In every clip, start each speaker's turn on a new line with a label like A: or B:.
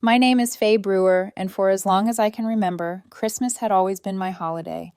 A: My name is Faye Brewer, and for as long as I can remember, Christmas had always been my holiday.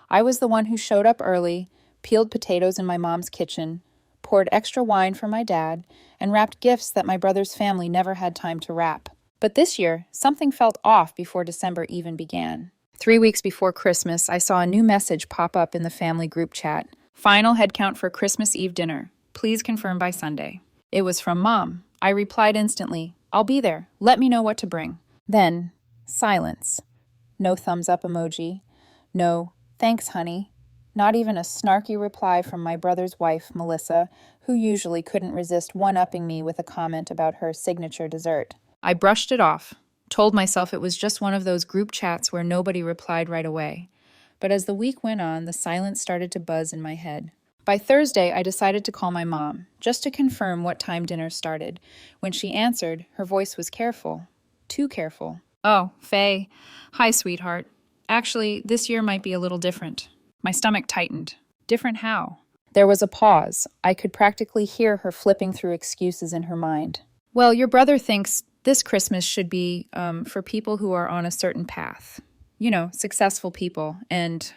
A: I was the one who showed up early, peeled potatoes in my mom's kitchen, poured extra wine for my dad, and wrapped gifts that my brother's family never had time to wrap. But this year, something felt off before December even began. 3 weeks before Christmas, I saw a new message pop up in the family group chat. Final head count for Christmas Eve dinner. Please confirm by Sunday. It was from Mom. I replied instantly, I'll be there. Let me know what to bring. Then, silence. No thumbs up emoji. No, thanks, honey. Not even a snarky reply from my brother's wife, Melissa, who usually couldn't resist one-upping me with a comment about her signature dessert. I brushed it off, told myself it was just one of those group chats where nobody replied right away. But as the week went on, the silence started to buzz in my head. By Thursday, I decided to call my mom, just to confirm what time dinner started. When she answered, her voice was careful. Too careful. Oh, Faye. Hi, sweetheart. Actually, this year might be a little different. My stomach tightened. Different how? There was a pause. I could practically hear her flipping through excuses in her mind. Well, your brother thinks this Christmas should be for people who are on a certain path. You know, successful people. And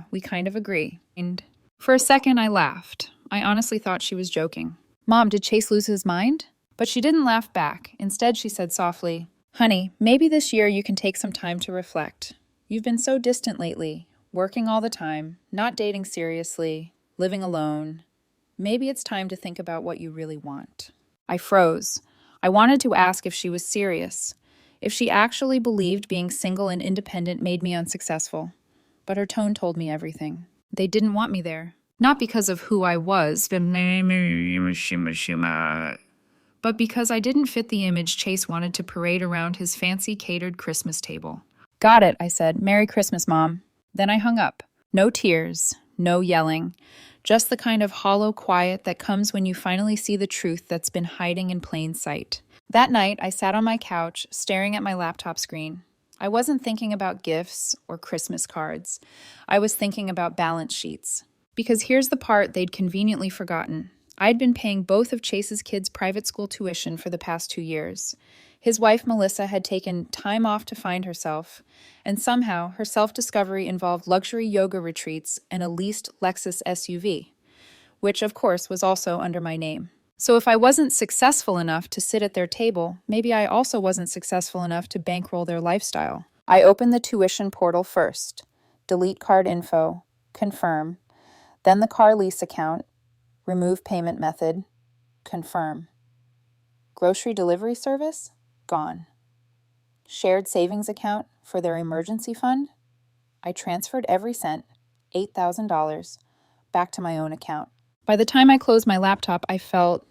A: we kind of agree. And for a second, I laughed. I honestly thought she was joking. Mom, did Chase lose his mind? But she didn't laugh back. Instead, she said softly, Honey, maybe this year you can take some time to reflect. You've been so distant lately, working all the time, not dating seriously, living alone. Maybe it's time to think about what you really want. I froze. I wanted to ask if she was serious, if she actually believed being single and independent made me unsuccessful. But her tone told me everything. They didn't want me there. Not because of who I was, but because I didn't fit the image Chase wanted to parade around his fancy catered Christmas table. Got it, I said. Merry Christmas, Mom. Then I hung up. No tears, no yelling, just the kind of hollow quiet that comes when you finally see the truth that's been hiding in plain sight. That night, I sat on my couch, staring at my laptop screen. I wasn't thinking about gifts or Christmas cards. I was thinking about balance sheets. Because here's the part they'd conveniently forgotten. I'd been paying both of Chase's kids' private school tuition for the past 2 years. His wife, Melissa, had taken time off to find herself, and somehow her self-discovery involved luxury yoga retreats and a leased Lexus SUV, which, of course, was also under my name. So if I wasn't successful enough to sit at their table, maybe I also wasn't successful enough to bankroll their lifestyle. I opened the tuition portal first. Delete card info. Confirm. Then the car lease account. Remove payment method. Confirm. Grocery delivery service? Gone. Shared savings account for their emergency fund? I transferred every cent, $8,000, back to my own account. By the time I closed my laptop, I felt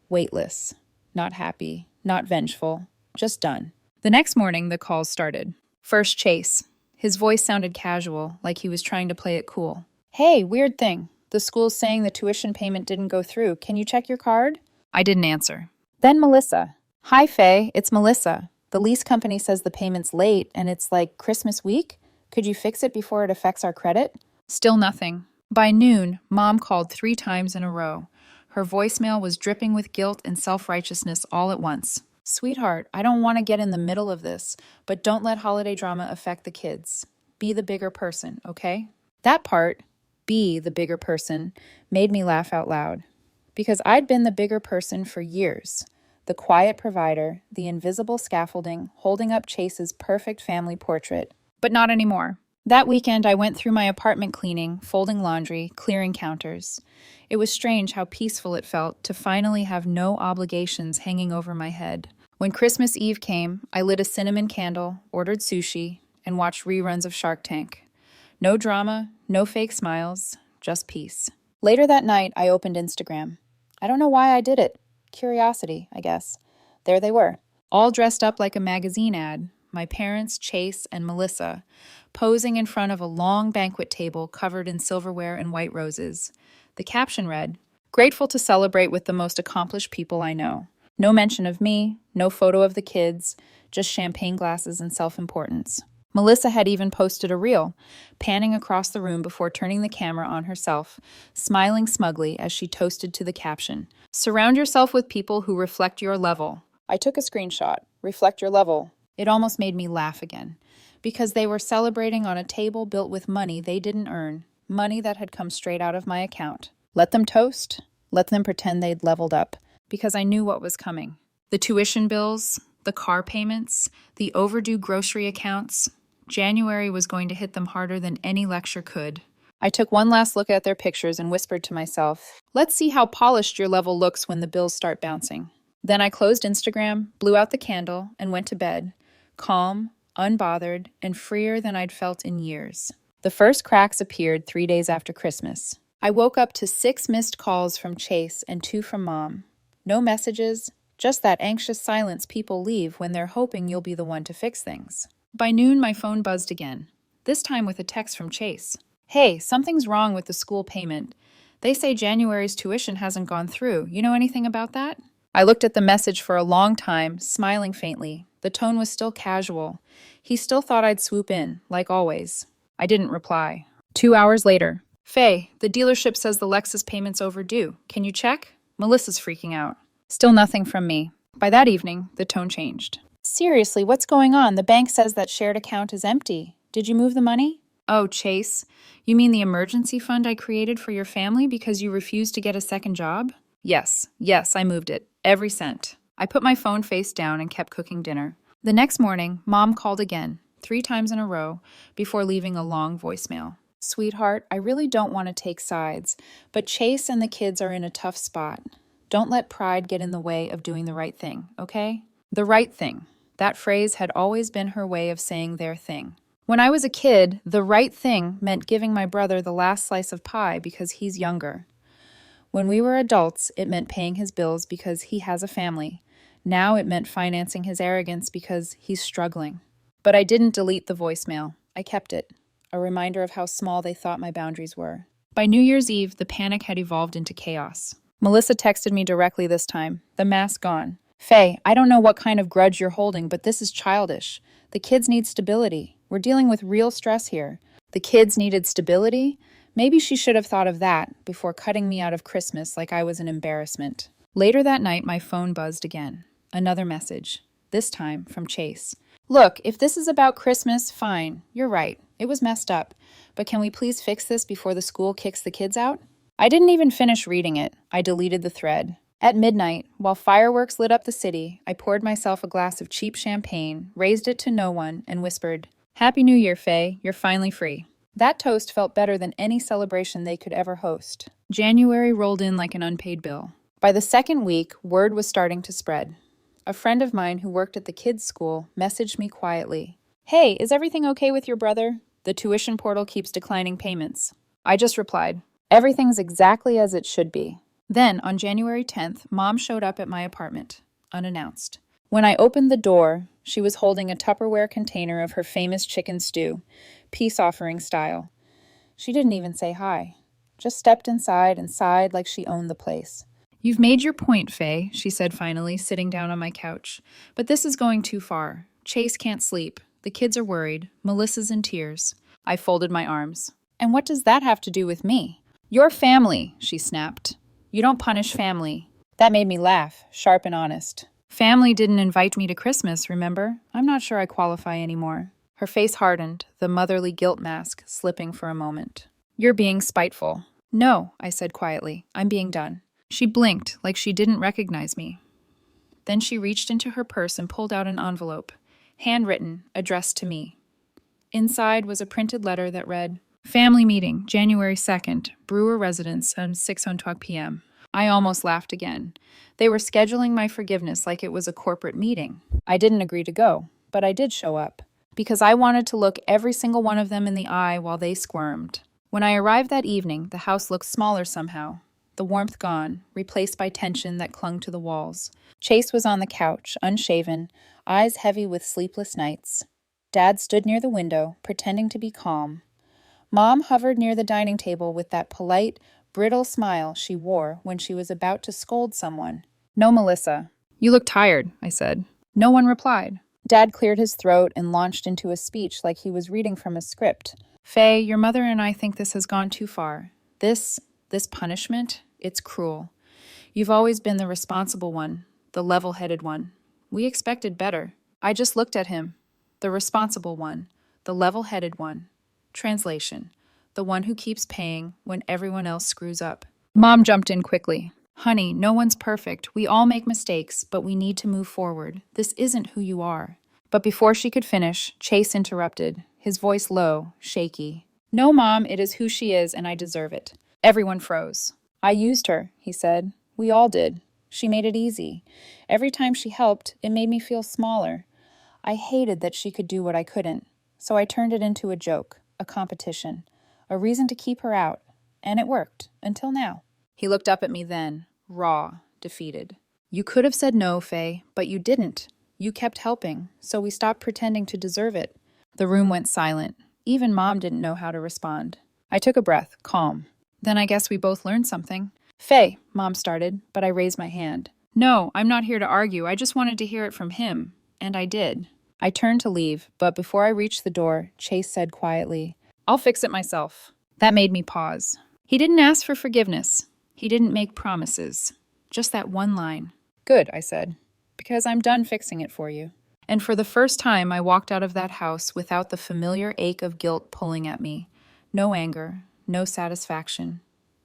A: weightless, not happy, not vengeful, just done. The next morning, the calls started. First, Chase. His voice sounded casual, like he was trying to play it cool. Hey, weird thing. The school's saying the tuition payment didn't go through. Can you check your card? I didn't answer. Then Melissa. Hi, Faye. It's Melissa. The lease company says the payment's late, and it's like Christmas week. Could you fix it before it affects our credit? Still nothing. By noon, Mom called 3 times in a row. Her voicemail was dripping with guilt and self-righteousness all at once. Sweetheart, I don't want to get in the middle of this, but don't let holiday drama affect the kids. Be the bigger person, okay? That part, be the bigger person, made me laugh out loud. Because I'd been the bigger person for years. The quiet provider, the invisible scaffolding, holding up Chase's perfect family portrait. But not anymore. That weekend, I went through my apartment cleaning, folding laundry, clearing counters. It was strange how peaceful it felt to finally have no obligations hanging over my head. When Christmas Eve came, I lit a cinnamon candle, ordered sushi, and watched reruns of Shark Tank. No drama, no fake smiles, just peace. Later that night, I opened Instagram. I don't know why I did it. Curiosity, I guess. There they were, all dressed up like a magazine ad. My parents, Chase, and Melissa, posing in front of a long banquet table covered in silverware and white roses. The caption read, Grateful to celebrate with the most accomplished people I know. No mention of me, no photo of the kids, just champagne glasses and self-importance. Melissa had even posted a reel, panning across the room before turning the camera on herself, smiling smugly as she toasted to the caption, Surround yourself with people who reflect your level. I took a screenshot. Reflect your level. It almost made me laugh again, because they were celebrating on a table built with money they didn't earn, money that had come straight out of my account. Let them toast. Let them pretend they'd leveled up, because I knew what was coming. The tuition bills, the car payments, the overdue grocery accounts. January was going to hit them harder than any lecture could. I took one last look at their pictures and whispered to myself, let's see how polished your level looks when the bills start bouncing. Then I closed Instagram, blew out the candle, and went to bed, calm, unbothered, and freer than I'd felt in years. The first cracks appeared 3 days after Christmas. I woke up to 6 missed calls from Chase and 2 from Mom. No messages, just that anxious silence people leave when they're hoping you'll be the one to fix things. By noon, my phone buzzed again, this time with a text from Chase. Hey, something's wrong with the school payment. They say January's tuition hasn't gone through. You know anything about that? I looked at the message for a long time, smiling faintly. The tone was still casual. He still thought I'd swoop in, like always. I didn't reply. 2 hours later. Faye, the dealership says the Lexus payment's overdue. Can you check? Melissa's freaking out. Still nothing from me. By that evening, the tone changed. Seriously, what's going on? The bank says that shared account is empty. Did you move the money? Oh, Chase. You mean the emergency fund I created for your family because you refused to get a second job? Yes, I moved it. Every cent. I put my phone face down and kept cooking dinner. The next morning, Mom called again, 3 times in a row, before leaving a long voicemail. Sweetheart, I really don't want to take sides, but Chase and the kids are in a tough spot. Don't let pride get in the way of doing the right thing, okay? The right thing. That phrase had always been her way of saying their thing. When I was a kid, the right thing meant giving my brother the last slice of pie because he's younger. When we were adults, it meant paying his bills because he has a family. Now it meant financing his arrogance because he's struggling. But I didn't delete the voicemail. I kept it, a reminder of how small they thought my boundaries were. By New Year's Eve, the panic had evolved into chaos. Melissa texted me directly this time, the mask gone. Faye, I don't know what kind of grudge you're holding, but this is childish. The kids need stability. We're dealing with real stress here. The kids needed stability? Maybe she should have thought of that before cutting me out of Christmas like I was an embarrassment. Later that night, my phone buzzed again. Another message, this time from Chase. Look, if this is about Christmas, fine. You're right. It was messed up. But can we please fix this before the school kicks the kids out? I didn't even finish reading it. I deleted the thread. At midnight, while fireworks lit up the city, I poured myself a glass of cheap champagne, raised it to no one, and whispered, Happy New Year, Faye. You're finally free. That toast felt better than any celebration they could ever host. January rolled in like an unpaid bill. By the second week, word was starting to spread. A friend of mine who worked at the kids' school messaged me quietly. Hey, is everything okay with your brother? The tuition portal keeps declining payments. I just replied, Everything's exactly as it should be. Then, on January 10th, Mom showed up at my apartment, unannounced. When I opened the door, she was holding a Tupperware container of her famous chicken stew, peace offering style. She didn't even say hi, just stepped inside and sighed like she owned the place. You've made your point, Faye, she said finally, sitting down on my couch. But this is going too far. Chase can't sleep. The kids are worried. Melissa's in tears. I folded my arms. And what does that have to do with me? Your family, she snapped. You don't punish family. That made me laugh, sharp and honest. Family didn't invite me to Christmas, remember? I'm not sure I qualify anymore. Her face hardened, the motherly guilt mask slipping for a moment. You're being spiteful. No, I said quietly. I'm being done. She blinked like she didn't recognize me. Then she reached into her purse and pulled out an envelope, handwritten, addressed to me. Inside was a printed letter that read, Family meeting, January 2nd, Brewer Residence, 6:00 p.m. I almost laughed again. They were scheduling my forgiveness like it was a corporate meeting. I didn't agree to go, but I did show up, because I wanted to look every single one of them in the eye while they squirmed. When I arrived that evening, the house looked smaller somehow, the warmth gone, replaced by tension that clung to the walls. Chase was on the couch, unshaven, eyes heavy with sleepless nights. Dad stood near the window, pretending to be calm. Mom hovered near the dining table with that polite, brittle smile she wore when she was about to scold someone. No, Melissa. You look tired, I said. No one replied. Dad cleared his throat and launched into a speech like he was reading from a script. Faye, your mother and I think this has gone too far. This punishment, it's cruel. You've always been the responsible one, the level-headed one. We expected better. I just looked at him. The responsible one, the level-headed one. Translation: the one who keeps paying when everyone else screws up. Mom jumped in quickly. Honey, no one's perfect. We all make mistakes, but we need to move forward. This isn't who you are. But before she could finish, Chase interrupted, his voice low, shaky. No, Mom, it is who she is, and I deserve it. Everyone froze. I used her, he said. We all did. She made it easy. Every time she helped, it made me feel smaller. I hated that she could do what I couldn't, so I turned it into a joke, a competition, a reason to keep her out, and it worked, until now. He looked up at me then, raw, defeated. You could have said no, Faye, but you didn't. You kept helping, so we stopped pretending to deserve it. The room went silent. Even Mom didn't know how to respond. I took a breath, calm. Then I guess we both learned something. Faye, Mom started, but I raised my hand. No, I'm not here to argue. I just wanted to hear it from him. And I did. I turned to leave, but before I reached the door, Chase said quietly, I'll fix it myself. That made me pause. He didn't ask for forgiveness. He didn't make promises. Just that one line. Good, I said, because I'm done fixing it for you. And for the first time, I walked out of that house without the familiar ache of guilt pulling at me. No anger, no satisfaction,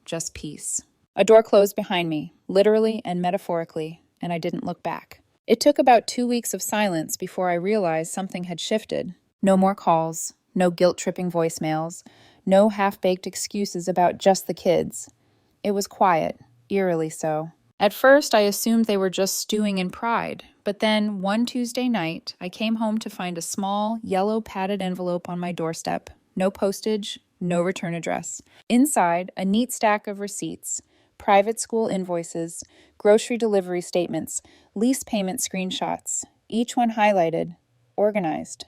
A: just peace. A door closed behind me, literally and metaphorically, and I didn't look back. It took about 2 weeks of silence before I realized something had shifted. No more calls, no guilt-tripping voicemails, no half-baked excuses about just the kids. It was quiet, eerily so. At first, I assumed they were just stewing in pride, but then, one Tuesday night, I came home to find a small, yellow padded envelope on my doorstep. No postage, no return address. Inside, a neat stack of receipts, private school invoices, grocery delivery statements, lease payment screenshots, each one highlighted, organized.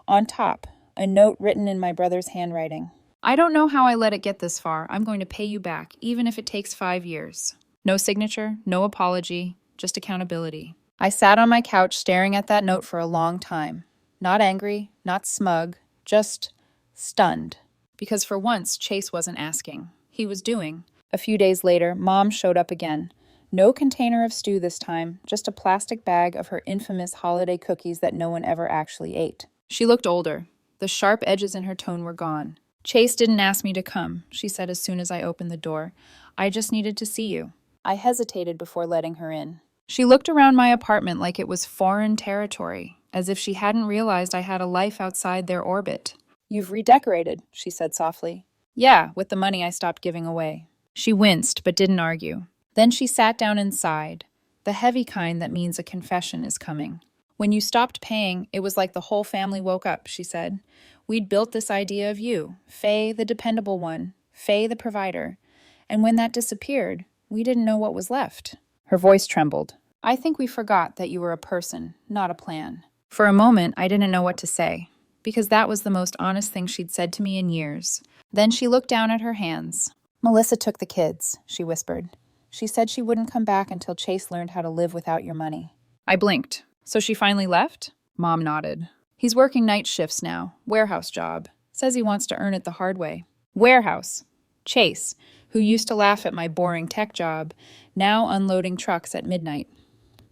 A: On top, a note written in my brother's handwriting. I don't know how I let it get this far. I'm going to pay you back, even if it takes 5 years. No signature, no apology, just accountability. I sat on my couch staring at that note for a long time. Not angry, not smug, just stunned. Because for once, Chase wasn't asking. He was doing. A few days later, Mom showed up again. No container of stew this time, just a plastic bag of her infamous holiday cookies that no one ever actually ate. She looked older. The sharp edges in her tone were gone. Chase didn't ask me to come, she said as soon as I opened the door. I just needed to see you. I hesitated before letting her in. She looked around my apartment like it was foreign territory, as if she hadn't realized I had a life outside their orbit. You've redecorated, she said softly. Yeah, with the money I stopped giving away. She winced, but didn't argue. Then she sat down and sighed, the heavy kind that means a confession is coming. When you stopped paying, it was like the whole family woke up, she said. We'd built this idea of you, Faye the dependable one, Faye the provider. And when that disappeared, we didn't know what was left. Her voice trembled. I think we forgot that you were a person, not a plan. For a moment, I didn't know what to say, because that was the most honest thing she'd said to me in years. Then she looked down at her hands. Melissa took the kids, she whispered. She said she wouldn't come back until Chase learned how to live without your money. I blinked. So she finally left? Mom nodded. He's working night shifts now, warehouse job. Says he wants to earn it the hard way. Warehouse. Chase, who used to laugh at my boring tech job, now unloading trucks at midnight.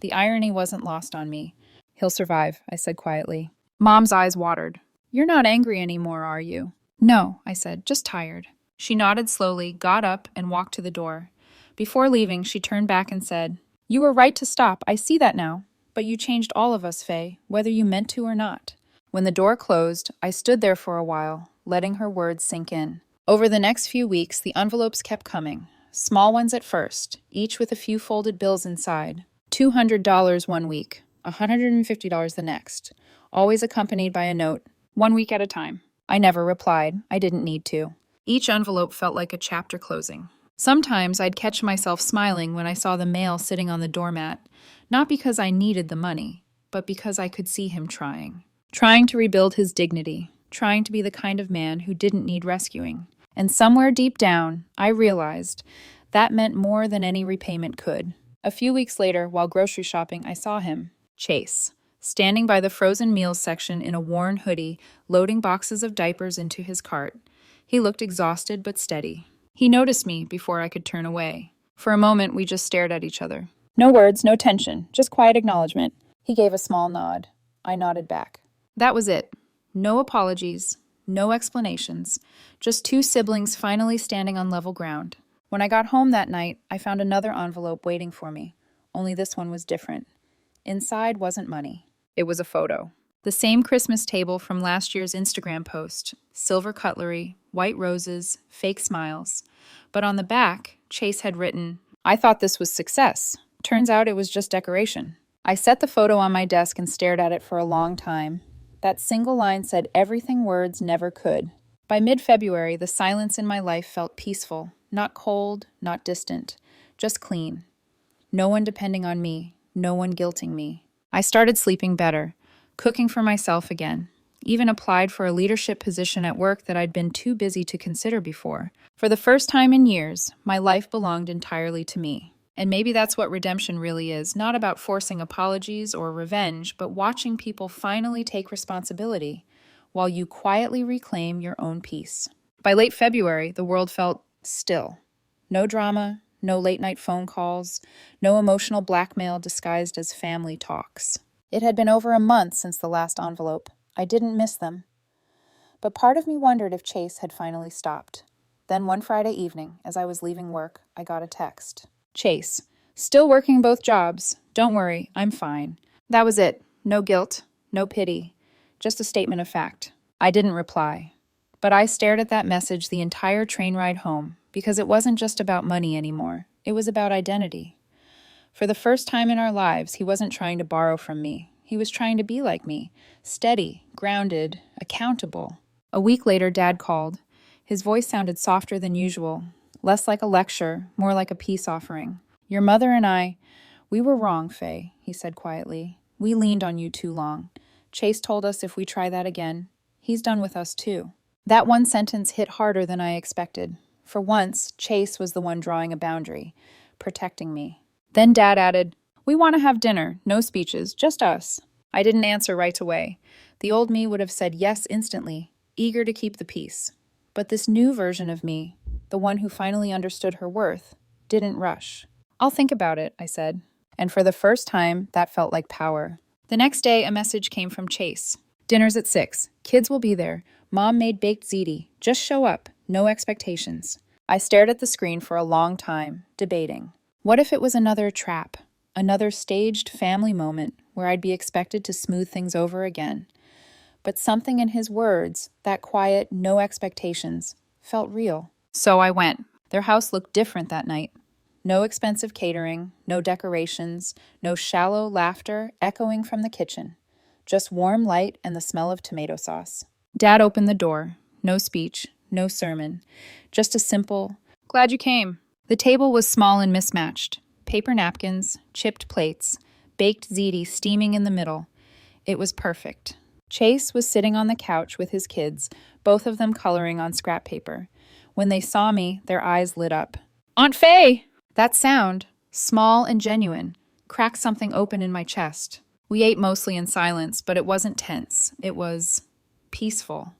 A: The irony wasn't lost on me. He'll survive, I said quietly. Mom's eyes watered. You're not angry anymore, are you? No, I said, just tired. She nodded slowly, got up, and walked to the door. Before leaving, she turned back and said, You were right to stop, I see that now. But you changed all of us, Faye, whether you meant to or not. When the door closed, I stood there for a while, letting her words sink in. Over the next few weeks, the envelopes kept coming. Small ones at first, each with a few folded bills inside. $200 one week, $150 the next, always accompanied by a note, 1 week at a time. I never replied. I didn't need to. Each envelope felt like a chapter closing. Sometimes I'd catch myself smiling when I saw the mail sitting on the doormat, not because I needed the money, but because I could see him trying. Trying to rebuild his dignity, trying to be the kind of man who didn't need rescuing. And somewhere deep down, I realized that meant more than any repayment could. A few weeks later, while grocery shopping, I saw him, Chase, standing by the frozen meals section in a worn hoodie, loading boxes of diapers into his cart. He looked exhausted but steady. He noticed me before I could turn away. For a moment, we just stared at each other. No words, no tension, just quiet acknowledgement. He gave a small nod. I nodded back. That was it. No apologies, no explanations, just two siblings finally standing on level ground. When I got home that night, I found another envelope waiting for me, only this one was different. Inside wasn't money. It was a photo. The same Christmas table from last year's Instagram post. Silver cutlery, white roses, fake smiles. But on the back, Chase had written, "I thought this was success. Turns out it was just decoration." I set the photo on my desk and stared at it for a long time. That single line said everything words never could. By mid-February, the silence in my life felt peaceful, not cold, not distant, just clean. No one depending on me, no one guilting me. I started sleeping better, cooking for myself again, even applied for a leadership position at work that I'd been too busy to consider before. For the first time in years, my life belonged entirely to me. And maybe that's what redemption really is, not about forcing apologies or revenge, but watching people finally take responsibility while you quietly reclaim your own peace. By late February, the world felt still. No drama, no late-night phone calls, no emotional blackmail disguised as family talks. It had been over a month since the last envelope. I didn't miss them. But part of me wondered if Chase had finally stopped. Then one Friday evening, as I was leaving work, I got a text. Chase, still working both jobs. Don't worry, I'm fine. That was it. No guilt, no pity. Just a statement of fact. I didn't reply. But I stared at that message the entire train ride home, because it wasn't just about money anymore. It was about identity. For the first time in our lives, he wasn't trying to borrow from me. He was trying to be like me, steady, grounded, accountable. A week later, Dad called. His voice sounded softer than usual, less like a lecture, more like a peace offering. Your mother and we were wrong, Faye, he said quietly. We leaned on you too long. Chase told us if we try that again, he's done with us too. That one sentence hit harder than I expected. For once, Chase was the one drawing a boundary, protecting me. Then Dad added, we want to have dinner, no speeches, just us. I didn't answer right away. The old me would have said yes instantly, eager to keep the peace. But this new version of me, the one who finally understood her worth, didn't rush. I'll think about it, I said. And for the first time, that felt like power. The next day, a message came from Chase. Dinner's at 6. Kids will be there. Mom made baked ziti. Just show up. No expectations. I stared at the screen for a long time, debating. What if it was another trap? Another staged family moment where I'd be expected to smooth things over again? But something in his words, that quiet, no expectations, felt real. So I went. Their house looked different that night. No expensive catering, no decorations, no shallow laughter echoing from the kitchen. Just warm light and the smell of tomato sauce. Dad opened the door. No speech, no sermon. Just a simple, glad you came. The table was small and mismatched. Paper napkins, chipped plates, baked ziti steaming in the middle. It was perfect. Chase was sitting on the couch with his kids, both of them coloring on scrap paper. When they saw me, their eyes lit up. Aunt Faye! That sound, small and genuine, cracked something open in my chest. We ate mostly in silence, but it wasn't tense. It was peaceful.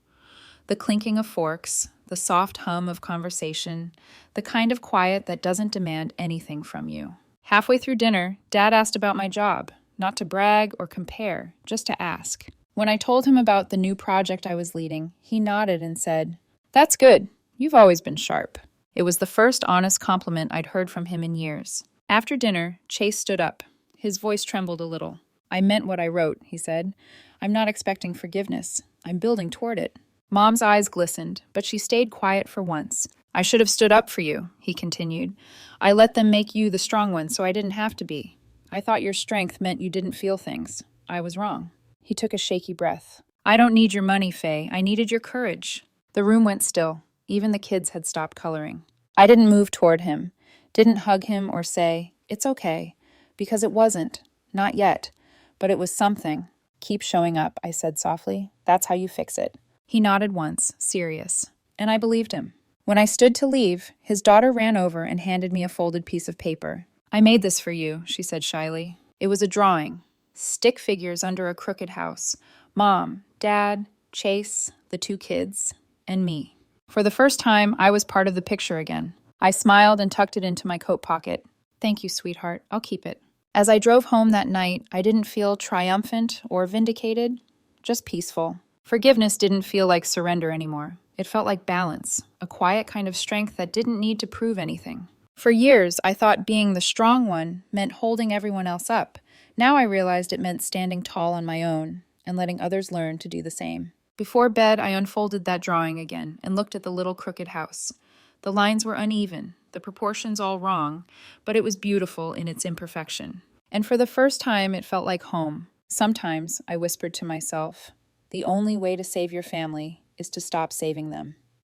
A: The clinking of forks, the soft hum of conversation, the kind of quiet that doesn't demand anything from you. Halfway through dinner, Dad asked about my job, not to brag or compare, just to ask. When I told him about the new project I was leading, he nodded and said, That's good. You've always been sharp. It was the first honest compliment I'd heard from him in years. After dinner, Chase stood up. His voice trembled a little. I meant what I wrote, he said. I'm not expecting forgiveness. I'm building toward it. Mom's eyes glistened, but she stayed quiet for once. I should have stood up for you, he continued. I let them make you the strong one, so I didn't have to be. I thought your strength meant you didn't feel things. I was wrong. He took a shaky breath. I don't need your money, Faye. I needed your courage. The room went still. Even the kids had stopped coloring. I didn't move toward him, didn't hug him or say, It's okay, because it wasn't. Not yet. But it was something. Keep showing up, I said softly. That's how you fix it. He nodded once, serious. And I believed him. When I stood to leave, his daughter ran over and handed me a folded piece of paper. I made this for you, she said shyly. It was a drawing. Stick figures under a crooked house. Mom, Dad, Chase, the 2 kids, and me. For the first time, I was part of the picture again. I smiled and tucked it into my coat pocket. Thank you, sweetheart. I'll keep it. As I drove home that night, I didn't feel triumphant or vindicated, just peaceful. Forgiveness didn't feel like surrender anymore. It felt like balance, a quiet kind of strength that didn't need to prove anything. For years, I thought being the strong one meant holding everyone else up. Now I realized it meant standing tall on my own and letting others learn to do the same. Before bed, I unfolded that drawing again and looked at the little crooked house. The lines were uneven, the proportions all wrong, but it was beautiful in its imperfection. And for the first time, it felt like home. Sometimes, I whispered to myself, the only way to save your family is to stop saving them.